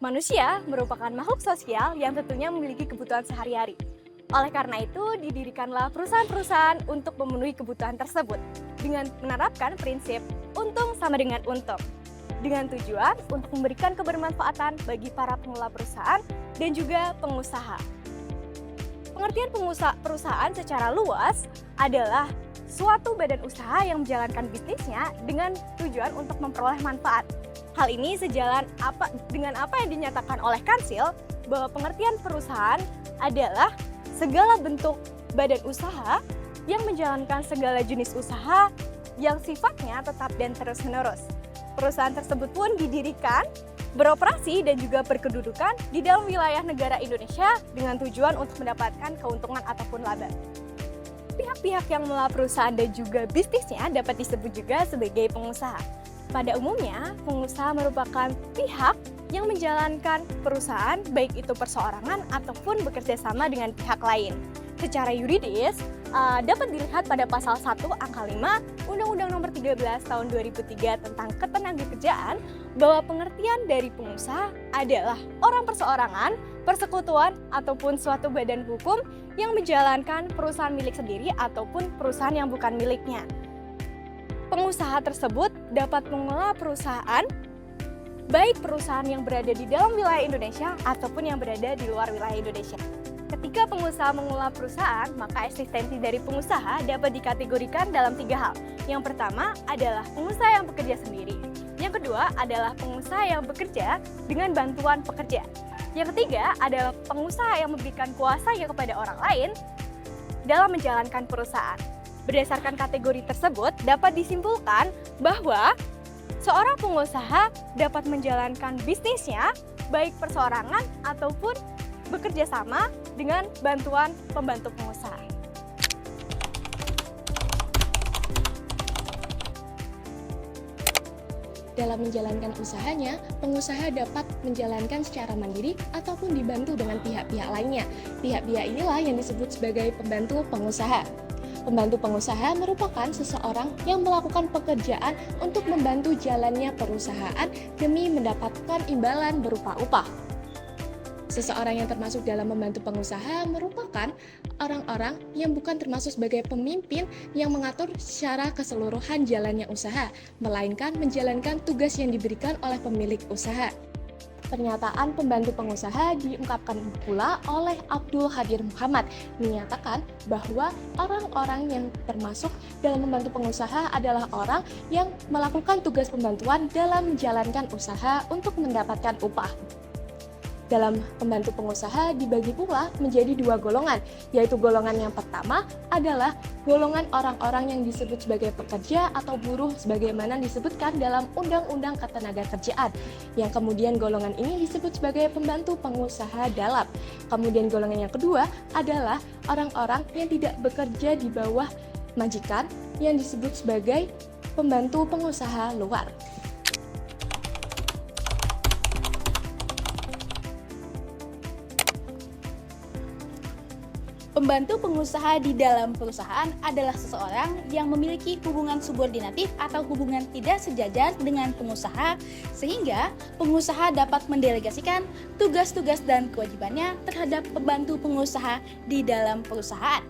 Manusia merupakan makhluk sosial yang tentunya memiliki kebutuhan sehari-hari. Oleh karena itu, didirikanlah perusahaan-perusahaan untuk memenuhi kebutuhan tersebut dengan menerapkan prinsip untung sama dengan untung, dengan tujuan untuk memberikan kebermanfaatan bagi para pengelola perusahaan dan juga pengusaha. Pengertian perusahaan secara luas adalah suatu badan usaha yang menjalankan bisnisnya dengan tujuan untuk memperoleh manfaat. Hal ini sejalan dengan apa yang dinyatakan oleh Kansil bahwa pengertian perusahaan adalah segala bentuk badan usaha yang menjalankan segala jenis usaha yang sifatnya tetap dan terus-menerus. Perusahaan tersebut pun didirikan, beroperasi dan juga berkedudukan di dalam wilayah negara Indonesia dengan tujuan untuk mendapatkan keuntungan ataupun laba. Pihak-pihak yang mengelola perusahaan dan juga bisnisnya dapat disebut juga sebagai pengusaha. Pada umumnya, pengusaha merupakan pihak yang menjalankan perusahaan, baik itu perseorangan ataupun bekerja sama dengan pihak lain. Secara yuridis, dapat dilihat pada pasal 1 angka 5 Undang-Undang Nomor 13 Tahun 2003 tentang Ketenagakerjaan bahwa pengertian dari pengusaha adalah orang perseorangan, persekutuan, ataupun suatu badan hukum yang menjalankan perusahaan milik sendiri ataupun perusahaan yang bukan miliknya. Pengusaha tersebut dapat mengelola perusahaan, baik perusahaan yang berada di dalam wilayah Indonesia ataupun yang berada di luar wilayah Indonesia. Ketika pengusaha mengelola perusahaan, maka eksistensi dari pengusaha dapat dikategorikan dalam 3 hal. Yang pertama adalah pengusaha yang bekerja sendiri. Yang kedua adalah pengusaha yang bekerja dengan bantuan pekerja. Yang ketiga adalah pengusaha yang memberikan kuasanya kepada orang lain dalam menjalankan perusahaan. Berdasarkan kategori tersebut, dapat disimpulkan bahwa seorang pengusaha dapat menjalankan bisnisnya baik perseorangan ataupun bekerja sama dengan bantuan pembantu pengusaha. Dalam menjalankan usahanya, pengusaha dapat menjalankan secara mandiri ataupun dibantu dengan pihak-pihak lainnya. Pihak-pihak inilah yang disebut sebagai pembantu pengusaha. Pembantu pengusaha merupakan seseorang yang melakukan pekerjaan untuk membantu jalannya perusahaan demi mendapatkan imbalan berupa upah. Seseorang yang termasuk dalam membantu pengusaha merupakan orang-orang yang bukan termasuk sebagai pemimpin yang mengatur secara keseluruhan jalannya usaha, melainkan menjalankan tugas yang diberikan oleh pemilik usaha. Pernyataan pembantu pengusaha diungkapkan pula oleh Abdul Hadir Muhammad, menyatakan bahwa orang-orang yang termasuk dalam membantu pengusaha adalah orang yang melakukan tugas pembantuan dalam menjalankan usaha untuk mendapatkan upah. Dalam pembantu pengusaha dibagi pula menjadi 2 golongan, yaitu golongan yang pertama adalah golongan orang-orang yang disebut sebagai pekerja atau buruh sebagaimana disebutkan dalam Undang-Undang Ketenagakerjaan. Yang kemudian golongan ini disebut sebagai pembantu pengusaha dalam. Kemudian golongan yang kedua adalah orang-orang yang tidak bekerja di bawah majikan yang disebut sebagai pembantu pengusaha luar. Pembantu pengusaha di dalam perusahaan adalah seseorang yang memiliki hubungan subordinatif atau hubungan tidak sejajar dengan pengusaha, sehingga pengusaha dapat mendelegasikan tugas-tugas dan kewajibannya terhadap pembantu pengusaha di dalam perusahaan.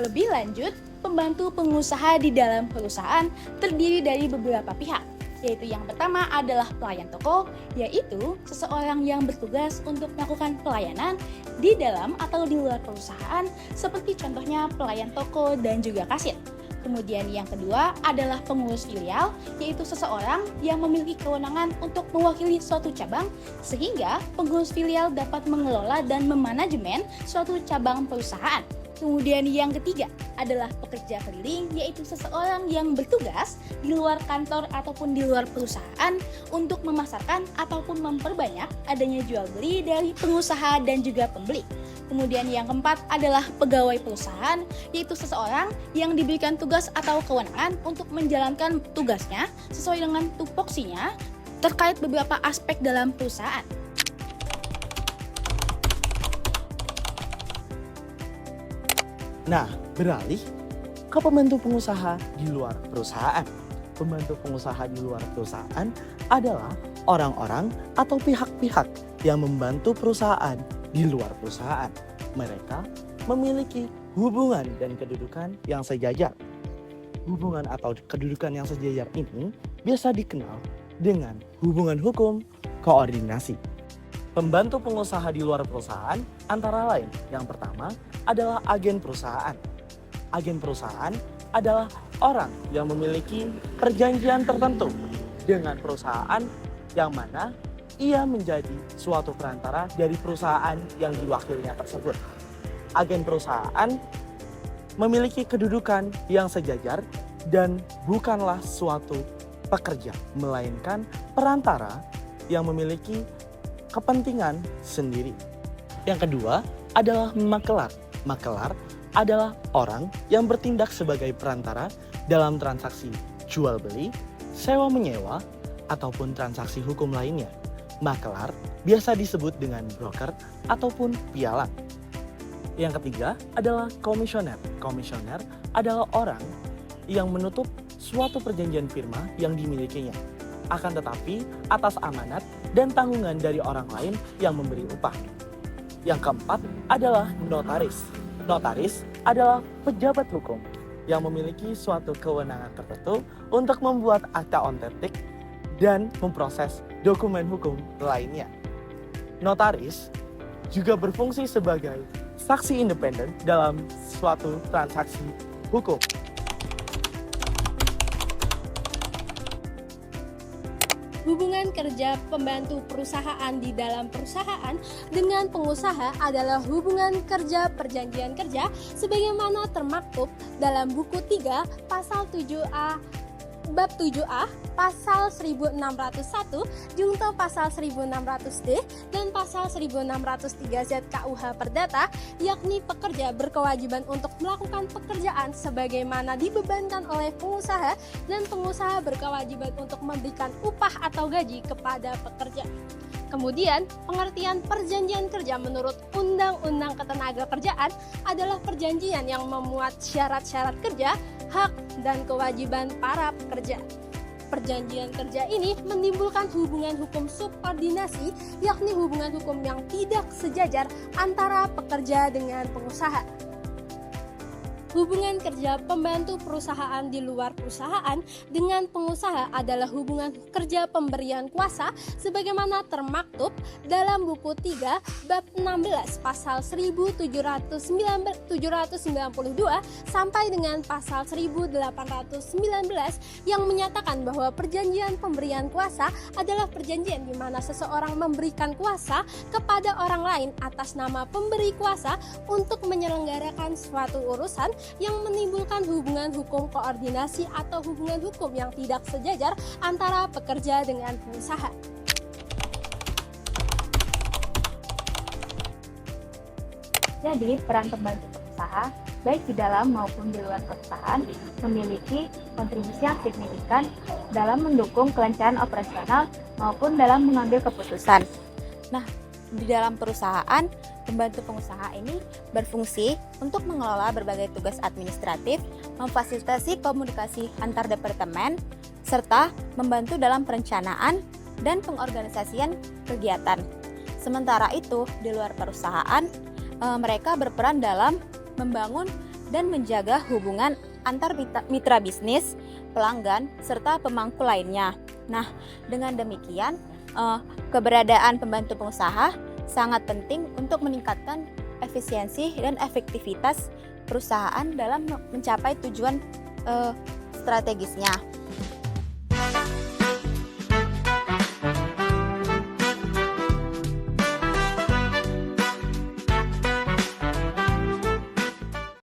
Lebih lanjut, pembantu pengusaha di dalam perusahaan terdiri dari beberapa pihak, yaitu yang pertama adalah pelayan toko, yaitu seseorang yang bertugas untuk melakukan pelayanan di dalam atau di luar perusahaan, seperti contohnya pelayan toko dan juga kasir. Kemudian yang kedua adalah pengurus filial, yaitu seseorang yang memiliki kewenangan untuk mewakili suatu cabang, sehingga pengurus filial dapat mengelola dan memanajemen suatu cabang perusahaan. Kemudian yang ketiga adalah pekerja keliling, yaitu seseorang yang bertugas di luar kantor ataupun di luar perusahaan untuk memasarkan ataupun memperbanyak adanya jual beli dari pengusaha dan juga pembeli. Kemudian yang keempat adalah pegawai perusahaan, yaitu seseorang yang diberikan tugas atau kewenangan untuk menjalankan tugasnya sesuai dengan tupoksinya terkait beberapa aspek dalam perusahaan. Nah, beralih ke pembantu pengusaha di luar perusahaan. pembantu pengusaha di luar perusahaan adalah orang-orang atau pihak-pihak yang membantu perusahaan di luar perusahaan. Mereka memiliki hubungan dan kedudukan yang sejajar. Hubungan atau kedudukan yang sejajar ini biasa dikenal dengan hubungan hukum koordinasi. Pembantu pengusaha di luar perusahaan antara lain yang pertama adalah agen perusahaan. Agen perusahaan adalah orang yang memiliki perjanjian tertentu dengan perusahaan yang mana ia menjadi suatu perantara dari perusahaan yang diwakilinya tersebut. Agen perusahaan memiliki kedudukan yang sejajar dan bukanlah suatu pekerja, melainkan perantara yang memiliki kepentingan sendiri. Yang kedua adalah makelar. Makelar adalah orang yang bertindak sebagai perantara dalam transaksi jual beli, sewa menyewa, ataupun transaksi hukum lainnya. Makelar biasa disebut dengan broker ataupun pialang. Yang ketiga adalah komisioner. Komisioner adalah orang yang menutup suatu perjanjian firma yang dimilikinya, akan tetapi atas amanat dan tanggungan dari orang lain yang memberi upah. Yang keempat adalah notaris. Notaris adalah pejabat hukum yang memiliki suatu kewenangan tertentu untuk membuat akta ontentik dan memproses dokumen hukum lainnya. Notaris juga berfungsi sebagai saksi independen dalam suatu transaksi hukum. Hubungan kerja pembantu perusahaan di dalam perusahaan dengan pengusaha adalah hubungan kerja perjanjian kerja sebagaimana termaktub dalam buku 3 pasal 7A bab 7A pasal 1601 junto pasal 1600D dan pasal 1603Z KUH Perdata, yakni pekerja berkewajiban untuk melakukan pekerjaan sebagaimana dibebankan oleh pengusaha dan pengusaha berkewajiban untuk memberikan upah atau gaji kepada pekerja. Kemudian, pengertian perjanjian kerja menurut Undang-Undang Ketenagakerjaan adalah perjanjian yang memuat syarat-syarat kerja, hak, dan kewajiban para pekerja. Perjanjian kerja ini menimbulkan hubungan hukum subordinasi, yakni hubungan hukum yang tidak sejajar antara pekerja dengan pengusaha. Hubungan kerja pembantu perusahaan di luar perusahaan dengan pengusaha adalah hubungan kerja pemberian kuasa sebagaimana termaktub dalam buku 3 bab 16 pasal 1792 sampai dengan pasal 1819 yang menyatakan bahwa perjanjian pemberian kuasa adalah perjanjian di mana seseorang memberikan kuasa kepada orang lain atas nama pemberi kuasa untuk menyelenggarakan suatu urusan yang menimbulkan hubungan hukum koordinasi atau hubungan hukum yang tidak sejajar antara pekerja dengan pengusaha. Jadi, peran pembantu pengusaha, baik di dalam maupun di luar perusahaan, memiliki kontribusi yang signifikan dalam mendukung kelancaran operasional maupun dalam mengambil keputusan. Nah, di dalam perusahaan, pembantu pengusaha ini berfungsi untuk mengelola berbagai tugas administratif, memfasilitasi komunikasi antar departemen, serta membantu dalam perencanaan dan pengorganisasian kegiatan. Sementara itu, di luar perusahaan, mereka berperan dalam membangun dan menjaga hubungan antar mitra bisnis, pelanggan, serta pemangku lainnya. Nah, dengan demikian, keberadaan pembantu pengusaha sangat penting untuk meningkatkan efisiensi dan efektivitas perusahaan dalam mencapai tujuan strategisnya.